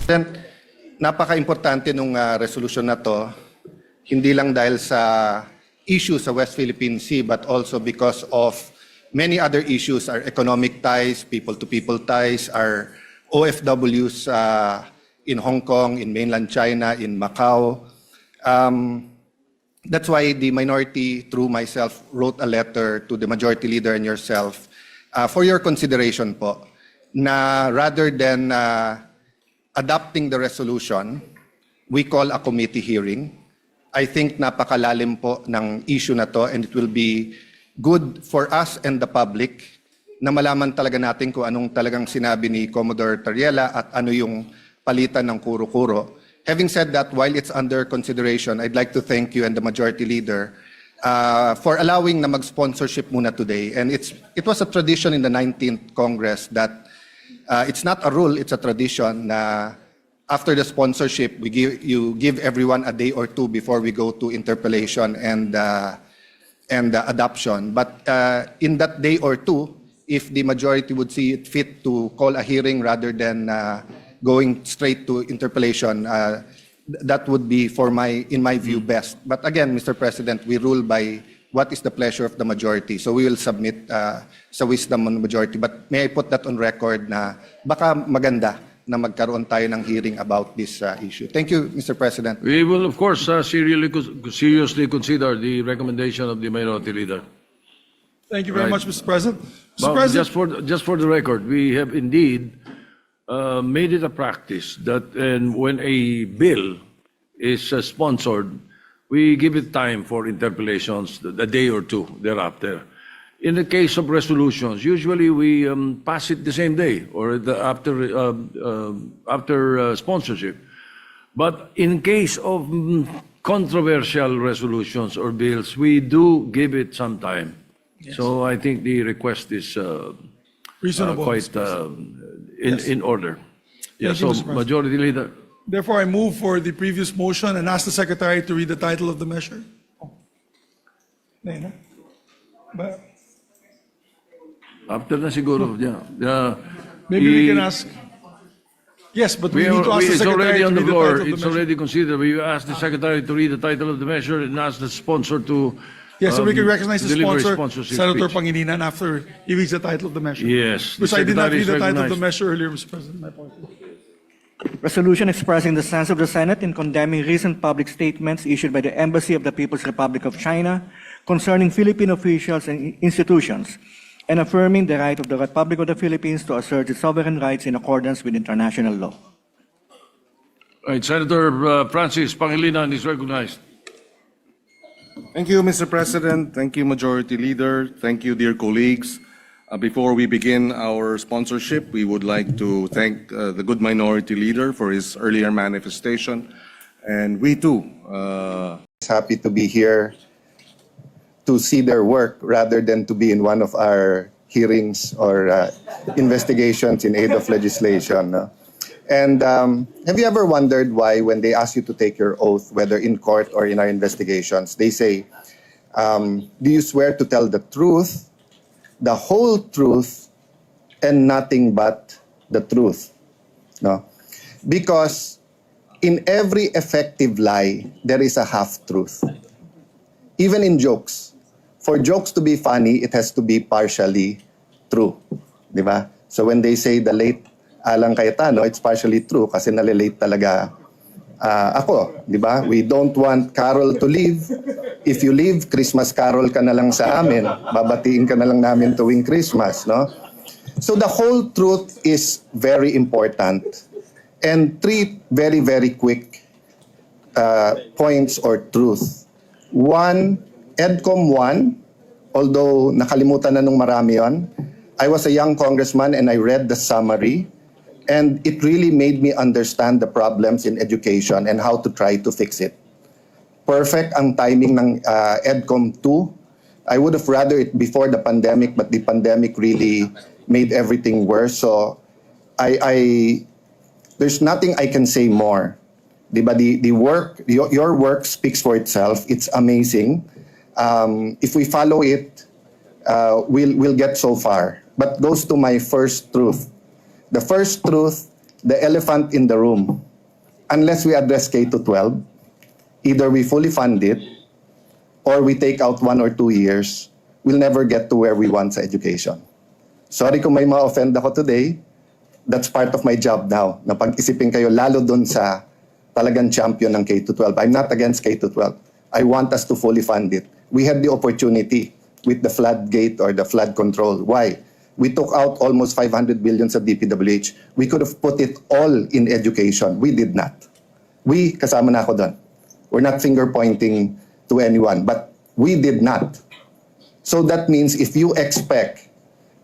Then, napaka-importante nung resolution na to, hindi lang dahil sa issue sa West Philippine Sea, but also because of many other issues, our economic ties, people-to-people ties, our OFWs in Hong Kong, in mainland China, in Macau. That's why the minority, through myself, wrote a letter to the majority leader and yourself for your consideration po, na rather than adopting the resolution, we call a committee hearing. I think napakalalim po ng issue na to, and it will be good for us and the public na malaman talaga natin kung anong talagang sinabi ni Commodore Tariela at ano yung palitan ng kuro-kuro. Having said that, while it's under consideration, I'd like to thank you and the majority leader for allowing na mag-sponsorship muna today. And it was a tradition in the 19th Congress that it's not a rule, it's a tradition na after the sponsorship, you give everyone a day or two before we go to interpellation and adoption. But in that day or two, if the majority would see it fit to call a hearing rather than going straight to interpellation, that would be in my view, best. But again, Mr. President, we rule by what is the pleasure of the majority. So we will submit sa wisdom of the majority. But may I put that on record na baka maganda na magkaroon tayo ng hearing about this issue. Thank you, Mr. President. We will, of course, seriously consider the recommendation of the minority leader. Thank you very much, Mr. President. Mr. But President, just for the record, we have indeed made it a practice that when a bill is sponsored, we give it time for interpellations, a day or two thereafter. In the case of resolutions, usually we pass it the same day or after sponsorship. But in case of controversial resolutions or bills, we do give it some time. Yes. So I think the request is reasonable, quite in order. Thank So you, Mr. President. Majority Leader. therefore, I move for the previous motion and ask the Secretary to read the title of the measure. But After na siguro, yeah. maybe we can ask. Yes, but we need to ask the It's Secretary already to on the read the floor. title of the It's measure. already considered. We ask the Secretary to read the title of the measure and ask the sponsor to Yes, so we can recognize the deliver sponsor, sponsorship Senator speech. Pangilinan, after he reads the title of the measure. Yes, the Because I did not Secretary read is the title of the recognized. measure earlier, Mr. President. My apologies. Resolution expressing the stance of the Senate in condemning recent public statements issued by the Embassy of the People's Republic of China concerning Philippine officials and institutions, and affirming the right of the Republic of the Philippines to assert its sovereign rights in accordance with international law. Right, Senator Francis Pangilinan is recognized. Thank you, Mr. President. Thank you, Majority Leader. Thank you, dear colleagues. Before we begin our sponsorship, we would like to thank the good Minority Leader for his earlier manifestation. And we too Happy to be here to see their work rather than to be in one of our hearings or investigations in aid of legislation. No? And have you ever wondered why when they ask you to take your oath, whether in court or in our investigations, they say, do you swear to tell the truth, the whole truth, and nothing but the truth? No? Because in every effective lie, there is a half-truth. Even in jokes. For jokes to be funny, it has to be partially true. Di ba? So when they say the late Alan Cayetano, it's partially true kasi nalilate talaga ako. Di ba? We don't want Carol to leave. If you leave, Christmas Carol ka na lang sa amin. Babatiin ka na lang namin tuwing Christmas. No? So the whole truth is very important. And three very, very quick points or truth. One, EDCOM 1, although nakalimutan na nung marami yon, I was a young congressman and I read the summary, and it really made me understand the problems in education and how to try to fix it. Perfect ang timing ng EDCOM 2. I would have rather it before the pandemic, but the pandemic really made everything worse. So there's nothing I can say more. Diba, the work, your work speaks for itself. It's amazing. If we follow it, we'll get so far. But goes to my first truth. The first truth the elephant in the room. Unless we address K to 12, either we fully fund it or we take out 1 or 2 years, we'll never get to where we want sa education. Sorry kung may ma-offend ako today. That's part of my job now, na pag-isipin kayo lalo dun sa talagang champion ng K to 12. I'm not against K to 12. I want us to fully fund it. We had the opportunity with the floodgate or the flood control. Why? We took out almost 500 billion sa DPWH. We could have put it all in education. We did not. We, kasama na ako doon. We're not finger pointing to anyone, but we did not. So that means if you expect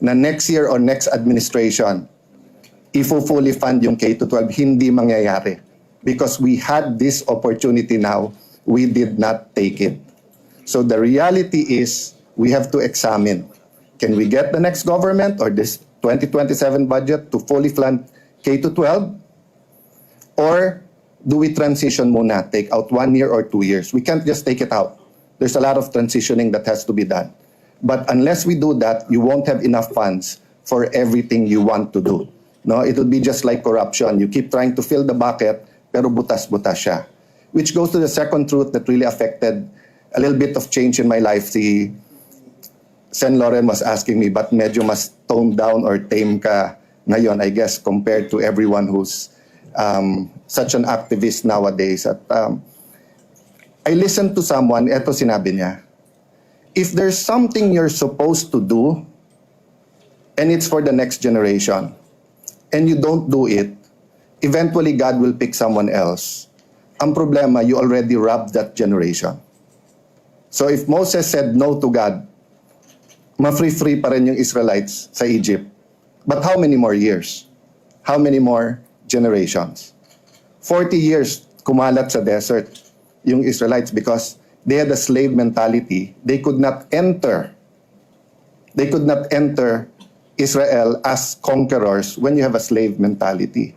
na next year or next administration, fully fund yung K to 12, hindi mangyayari. Because we had this opportunity now, we did not take it. So the reality is, we have to examine, can we get the next government or this 2027 budget to fully fund K to 12? Or do we transition muna, take out 1 year or 2 years? We can't just take it out. There's a lot of transitioning that has to be done. But unless we do that, you won't have enough funds for everything you want to do. No, it would be just like corruption. You keep trying to fill the bucket, pero butas-butas siya. Which goes to the second truth that really affected a little bit of change in my life. Si Sen Loren was asking me, but medyo mas toned down or tame ka ngayon, I guess, compared to everyone who's such an activist nowadays. At I listened to someone, eto sinabi niya, if there's something you're supposed to do, and it's for the next generation, and you don't do it, eventually God will pick someone else. Ang problema, you already robbed that generation. So if Moses said no to God, ma-free-free pa rin yung Israelites sa Egypt. But how many more years? How many more generations? 40 years kumalat sa desert yung Israelites because they had a slave mentality. They could not enter Israel as conquerors when you have a slave mentality.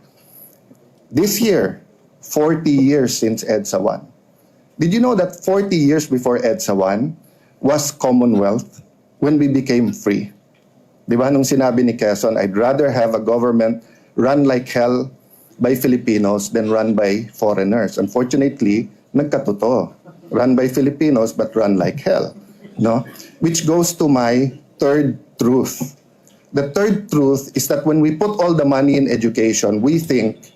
This year, 40 years since EDSA 1. Did you know that 40 years before EDSA 1 was Commonwealth when we became free? Di ba nung sinabi ni Quezon, I'd rather have a government run like hell by Filipinos than run by foreigners. Unfortunately, nagkatotoo. Run by Filipinos but run like hell. No? Which goes to my third truth. The third truth is that when we put all the money in education, we think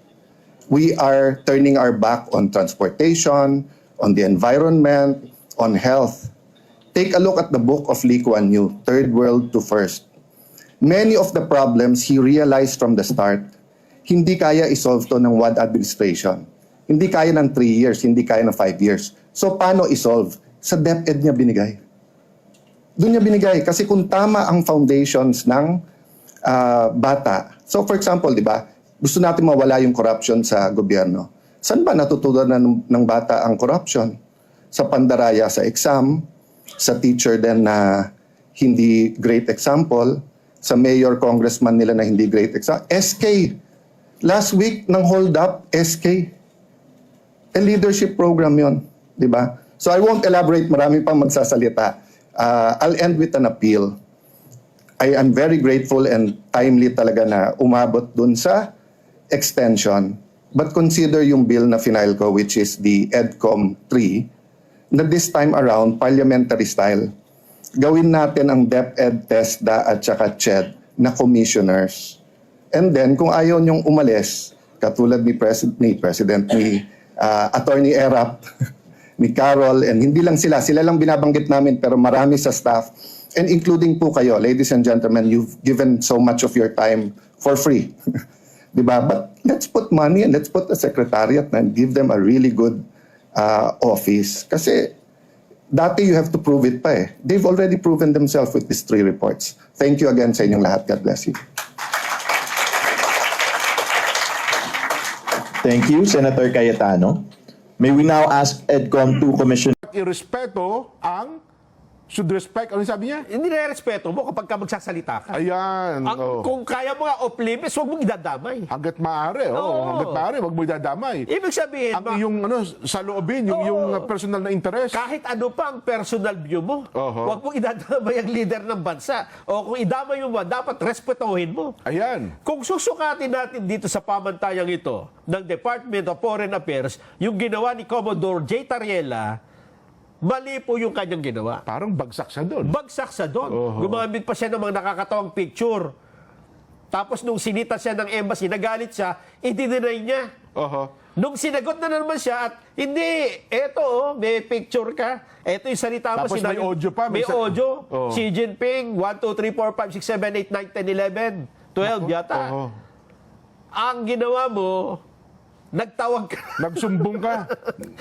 we are turning our back on transportation, on the environment, on health. Take a look at the book of Lee Kuan Yew, Third World to First. Many of the problems he realized from the start, hindi kaya isolve to ng one administration. Hindi kaya ng 3 years, hindi kaya ng 5 years. So paano isolve? Sa DepEd niya binigay. Doon niya binigay. Kasi kung tama ang foundations ng bata. So for example, di ba, gusto natin mawala yung corruption sa gobyerno. Saan ba natutunan ng bata ang corruption? Sa pandaraya sa exam, sa teacher din na hindi great example, sa mayor, congressman nila na hindi great example. SK. Last week, nang hold up, SK. A leadership program yon, di ba? So I won't elaborate, marami pang magsasalita. I'll end with an appeal. I am very grateful and timely talaga na umabot dun sa extension. But consider yung bill na final ko, which is the EDCOM 3, na this time around, parliamentary style. Gawin natin ang DepEd, TESDA at saka CHED na commissioners. And then, kung ayaw niyong umalis, katulad ni Attorney Erap, ni Carol, and hindi lang sila lang binabanggit namin, pero marami sa staff, and including po kayo, ladies and gentlemen, you've given so much of your time for free. Diba? But let's put money and let's put a secretariat and give them a really good office. Kasi dati you have to prove it pa eh. They've already proven themselves with these 3 reports. Thank you again sa inyong lahat. God bless you. Thank you, Senator Cayetano. May we now ask EDCOM 2 Commissioner Irespeto ang Should respect. Ano sabi niya? Nire-respeto mo kapag ka magsasalita ka. Ayan. Kung kaya mo nga off-limits, huwag mong idadamay. Hanggat maaari. Oo. Hanggat maaari, wag mo idadamay. Ibig sabihin, Ang iyong sa loobin, yung personal na interest. kahit ano pa ang personal view mo, Oho. huwag mong idadamay ang leader ng bansa. O kung idamay mo ba, dapat respetuhin mo. Ayan. Kung susukatin natin dito sa pamantayang ito ng Department of Foreign Affairs, yung ginawa ni Commodore J. Tariela, mali po yung kanyang ginawa. Parang bagsak siya doon. Bagsak sa doon. Oho. Gumamit pa siya ng mga nakakatawang picture. Tapos nung sinita siya ng embassy, nagalit siya, i-deny niya. Oho. Nung sinagot na naman siya at hindi, eto may picture ka. Eto yung salita mo. Tapos may audio pa, May may audio. Oh. Xi Jinping, 1, 2, 3, 4, 5, 6, 7, 8, 9, 10, 11, 12 yata. Oho. Ang ginawa mo, nagtawag ka. Nagsumbong ka.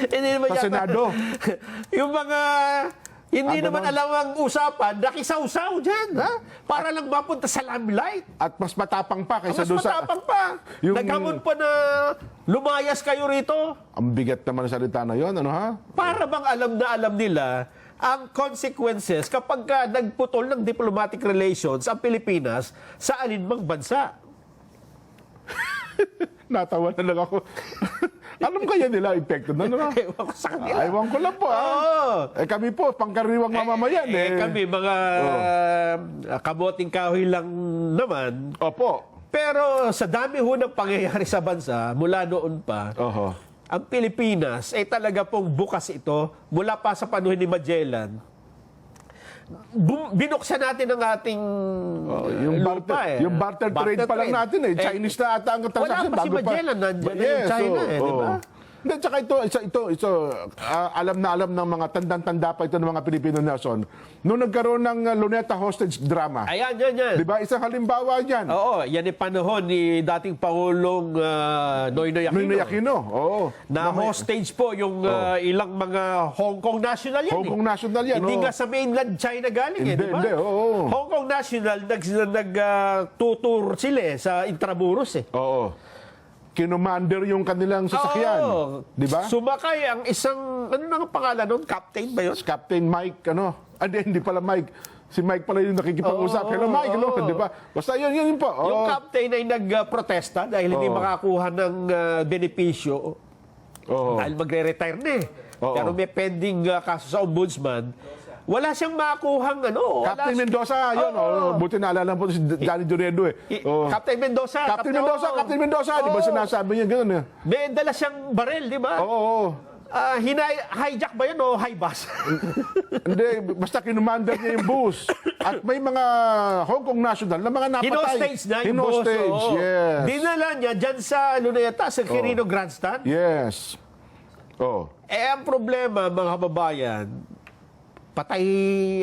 Hindi naman Sa yata- Senado. Yung mga hindi Ano naman naman? alam ang usapan, nakisawsaw dyan, ha? Para lang mapunta sa limelight. At mas matapang pa kaysa Mas doon sa... matapang pa. Yung- Naghamon pa na lumayas kayo rito. Ang bigat naman ng salita na yon, ano ha? Para bang alam na alam nila ang consequences kapag ka nagputol ng diplomatic relations ang Pilipinas sa alinmang bansa. Natawa na lang ako. Alam kaya nila epekto na, ano? Ewan ko sa kanila. Ewan ko lang po, ha? Oo. Kami po, pangkaraniwang mamamayan, Kami, mga kamoting kahoy lang naman. Opo. Pero sa dami ho ng pangyayari sa bansa, mula noon pa, Oho. ang Pilipinas ay talaga pong bukas ito, mula pa sa panahon ni Magellan. Binuksan natin ang ating Yung lupa barter, yung barter trade pa lang natin eh. Chinese na ata ang wala pa si Magellan, nandiyan na yung China di ba? Hindi, tsaka ito, alam na alam ng mga tandang-tanda pa ito ng mga Pilipino, Nelson. Noong nagkaroon ng Luneta hostage drama, Ayan, yan. di ba? Isang halimbawa yan. Oo, yan yung panahon ni dating Pangulong Noynoy Aquino. Noynoy Aquino, oo. Na hostage po yung ilang mga Hong Kong national yan. Hong Kong national yan, Hindi oo. nga sa mainland China galing Hindi, di ba? hindi, oo. Hong Kong national, nag-tutor sila sa Intramuros Oo. Kinumander yung kanilang sasakyan. Oo. Di ba? Sumakay ang isang, ano na ang pangalan nun? Captain ba yun? Captain Mike, hindi pala Mike. Si Mike pala yung nakikipag-usap. Oo, Hello Mike, oo. di ba? Basta yun po. Yung Oo. captain ay nagprotesta dahil hindi Oo. makakuha ng benepisyo Oo. dahil magre-retire na eh. Oo. Pero may pending kaso sa ombudsman. Wala siyang makuhang Captain Mendoza, yun. Oo. Buti naalala po si Johnny Duredo eh. Oo. Captain Mendoza. Captain Mendoza, oo. Captain Mendoza. Di ba Oo. sinasabi niya gano'n eh? May dala siyang barel, di ba? Oo. Hijack ba yun o high bus? Hindi, basta kinumander niya yung bus. At may mga Hong Kong national na mga napatay. Hinostage na yung boss. Hinostage, oo. yes. Dinala niya dyan sa Luneta, sa Quirino Grandstand. Yes. Oh. Ang problema, mga kababayan, patay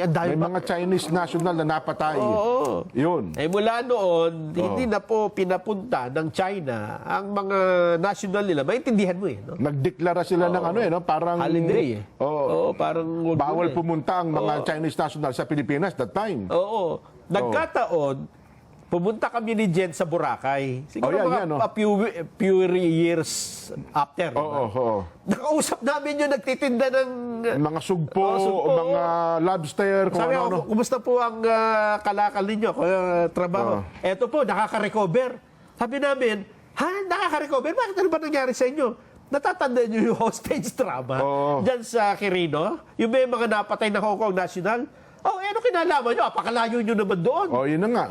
ang dami May mga Chinese national na napatay. Oo. Yun. Mula noon, hindi na po pinapunta ng China ang mga national nila. Maintindihan mo eh. No? Nagdeklara sila ng parang... Holiday eh. Oo. parang wag Bawal muna eh. pumunta ang mga Chinese national sa Pilipinas that time. Oo. Nagkataon, pumunta kami ni Jen sa Boracay. Siguro yan, mga few years after. Oo, oo. Nakausap namin yung nagtitinda ng... Mga sugpo, sugpo. mga lobster, kung Sabi ano. ako, kumusta po ang kalakal ninyo, trabaho? Eto po, nakaka-recover. Sabi namin, nakaka-recover? Bakit ano ba nangyari sa inyo? Natatandaan nyo yung hostage drama Oo. dyan sa Quirino? Yung may mga napatay na Hong Kong national? Ano kinalaman nyo? Apakalayo nyo naman doon. Yun na nga.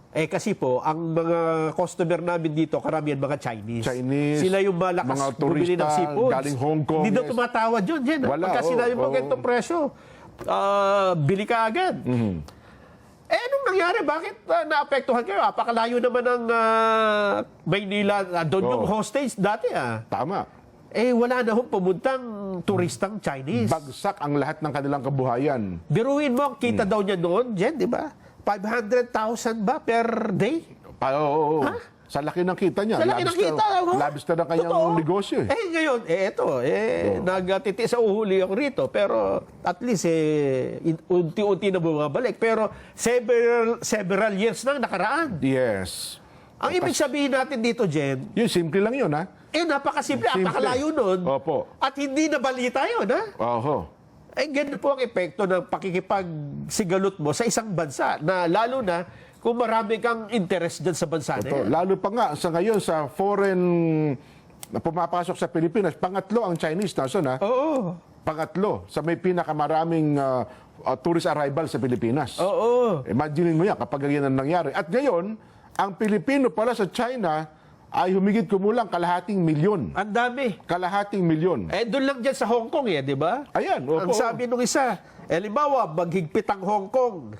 Kasi po, ang mga customer namin dito, karamihan mga Chinese. Chinese, Sila yung malakas mga bumili ng turista, seafoods. galing Hong Kong, Hindi daw yes. tumatawad yun, Jen. Wala, Pagka sinabi mo ganitong presyo, bili ka agad. Mm-hmm. Anong nangyari? Bakit naapektuhan kayo? Apakalayo naman ng Maynila. Doon yung hostage dati. Tama. Wala na hong pumuntang turistang Chinese. Bagsak ang lahat ng kanilang kabuhayan. Biruin mo, ang kita daw niya noon, Jen, di ba? 500,000 ba per day? Oo. Sa laki ng kita niya. Sa laki ng kita. Labis na kanyang Totoo. negosyo eh. Ngayon, nagtiti sa uhuli ako rito. Pero at least, unti-unti na bumabalik. Pero several years nang nakaraan. Yes. Ang ibig sabihin natin dito, Jen, Yun, simple lang yun, ha? napakasimple, Simple. napakalayo nun. Opo. At hindi nabalita yun, ha? Oho. ay ganun po ang epekto ng pakikipagsigalot mo sa isang bansa na lalo na kung marami kang interest dyan sa bansa na Ito, yan. lalo pa nga sa ngayon sa foreign na pumapasok sa Pilipinas, pangatlo ang Chinese nation ha. Oo. Pangatlo sa may pinakamaraming tourist arrival sa Pilipinas. Oo. Imagine mo yan kapag yan ang nangyari. At ngayon, ang Pilipino pala sa China ay humigit kumulang kalahating milyon. Ang dami. Kalahating milyon. Eh, doon lang dyan sa Hong Kong di ba? Ayan, opo. Ang sabi nung isa, halimbawa, maghigpit ang Hong Kong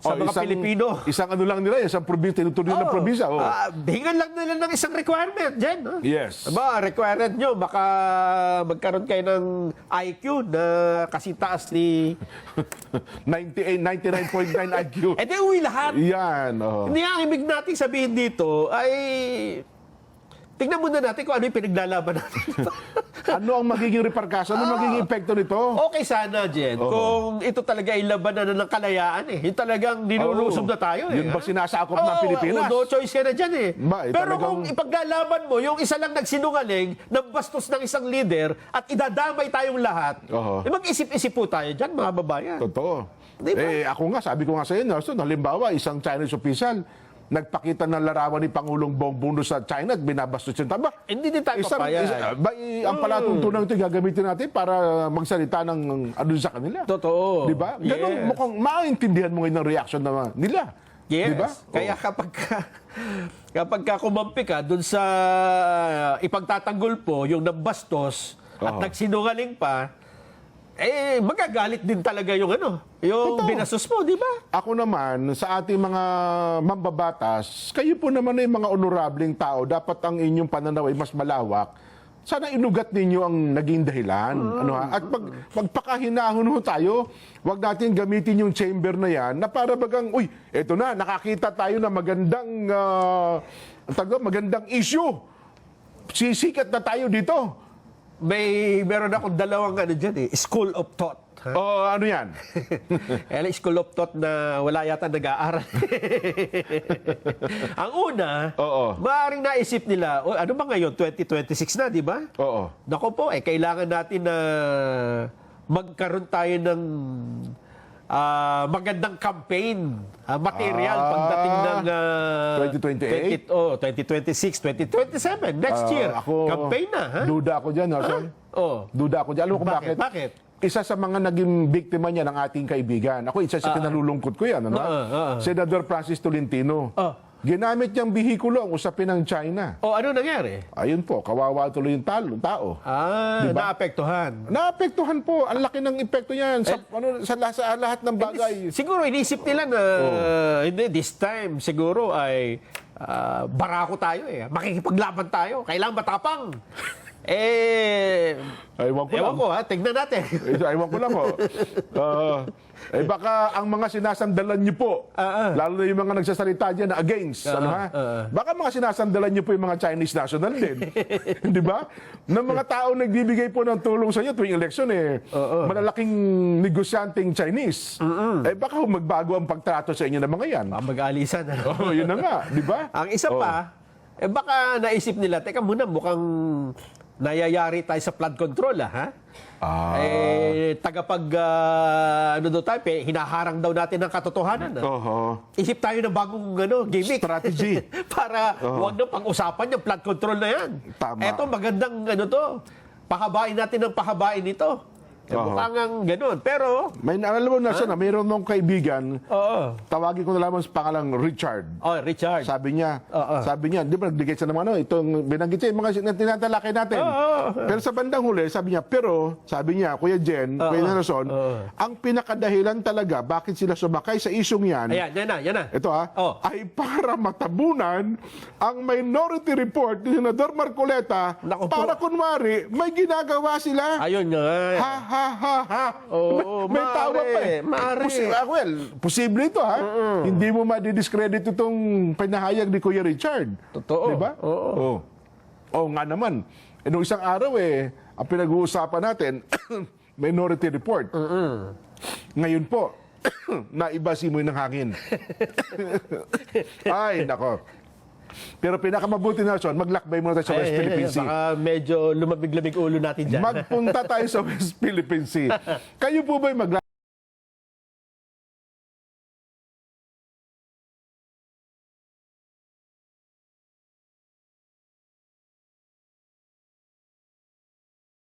sa mga Pilipino. Isang ano lang nila, isang probinsya, tinuturo ng probinsya. Oh. Hingan lang nila ng isang requirement dyan. Yes. Diba, requirement nyo, baka magkaroon kayo ng IQ na kasi taas ni... 99.9 IQ. Eh, di uwi lahat. Yan. Oh. Hindi ang ibig nating sabihin dito ay... Tingnan muna natin kung ano yung pinaglalaban natin. Ano ang magiging repercussion? Ano magiging epekto nito? Okay sana, Jen, kung ito talaga ay labanan ng kalayaan Yung talagang nilulusog na tayo Yun ba sinasakop ng Pilipinas? No choice ka na dyan Ba, Pero talagang- kung ipaglalaban mo, yung isa lang nagsinungaling, nambastos ng isang leader, at idadamay tayong lahat, mag-isip-isip po tayo dyan, mga babayan. Totoo. Di ba? Ako nga, sabi ko nga sa inyo, Nelson, halimbawa, isang Chinese official, nagpakita ng larawan ni Pangulong Bongbong sa China at binabastos yung taba. Hindi din tayo papayag. Ang palatuntunan ito gagamitin natin para magsalita ng ano sa kanila. Totoo. Di ba? Ganun, Yes. mukhang maintindihan mo ngayon ng reaction na nila. Yes. Di ba? Kaya kapag ka kumampi ka dun sa ipagtatanggol po yung nambastos at nagsinungaling pa, magagalit din talaga yung yung Totoo. binastos mo, di ba? Ako naman, sa ating mga mambabatas, kayo po naman ay mga honorableng tao. Dapat ang inyong pananaw ay mas malawak. Sana inugat ninyo ang naging dahilan. At magpakahinahon ho tayo. Huwag natin gamitin yung chamber na yan na para bagang, uy, eto na, nakakita tayo na magandang issue. Sisikat na tayo dito. Meron akong dalawang dyan school of thought. O ano yan? School of thought na wala yata nag-aaral. Ang una, Oo. maaaring naisip nila, ano ba ngayon, 2026 na, di ba? Oo. Nako po, kailangan natin na magkaroon tayo ng magandang campaign material pagdating ng 2028? 2026, 2027, next year. Ako, Campaign na, ha? Duda ako dyan, Nelson. Duda ako dyan. Alam mo kung bakit? Bakit? Isa sa mga naging biktima niya ng ating kaibigan. Ako, isa sa pinalulungkot ko yan. Senador Francis Tolentino. Ginamit niyang bihikulo ang usapin ng China. Ano nangyari? Ayun po, kawawa tuloy yung tao. Diba? Naapektuhan. Naapektuhan po. Ang laki ng epekto niyan sa lahat ng bagay. Siguro inisip nila na hindi, this time siguro ay barako tayo makikipaglaban tayo. Kailangan matapang. Ewan ko lang. Tignan natin. Ewan ko lang ho. Baka ang mga sinasandalan niyo po, lalo na yung mga nagsasalita dyan na against, baka mga sinasandalan niyo po yung mga Chinese national din. Di ba? Ng mga tao nagbibigay po ng tulong sa inyo tuwing eleksyon, malalaking negosyanteng Chinese. Baka magbago ang pagtrato sa inyo ng mga yan. Mag-aalisan. Yun na nga, di ba? Ang isa pa, baka naisip nila, teka muna, mukhang nayayari tayo sa flood control, ha? Hinaharang daw natin ng katotohanan. Isip tayo ng bagong gimmick. Strategy. Para huwag na pang-usapan yung flood control na yan. Tama. Eto, magandang pahabain natin ng pahabain ito. Mukhang ang ganun. Pero, Alam mo na siya mayroon nung kaibigan, tawagin ko na lamang sa pangalang Richard. Richard. Sabi niya, di ba nagbigay siya ng itong binanggit siya, yung mga tinatalakay natin. Pero sa bandang huli, sabi niya, Kuya Jen, Kuya Nelson, ang pinakadahilan talaga, bakit sila sumakay sa isyong yan, Ayan, yan na. ito ay para matabunan ang minority report ni Senador Marcoleta Naku po. para kunwari, may ginagawa sila. Ayun nga. May tawa pa Maaari. Posible ito Hindi mo ma-discredit itong pinahayag ni Kuya Richard. Totoo. Diba? Oo nga naman. Nung isang araw ang pinag-uusapan natin, minority report. Ngayon po, naiba simoy ng hangin. Ay, nako. Pero pinakamabuti na, Sean, maglakbay muna tayo sa West Philippine Sea. Baka medyo lumabig-lamig ulo natin dyan. Magpunta tayo sa West Philippine Sea. Kayo po ba'y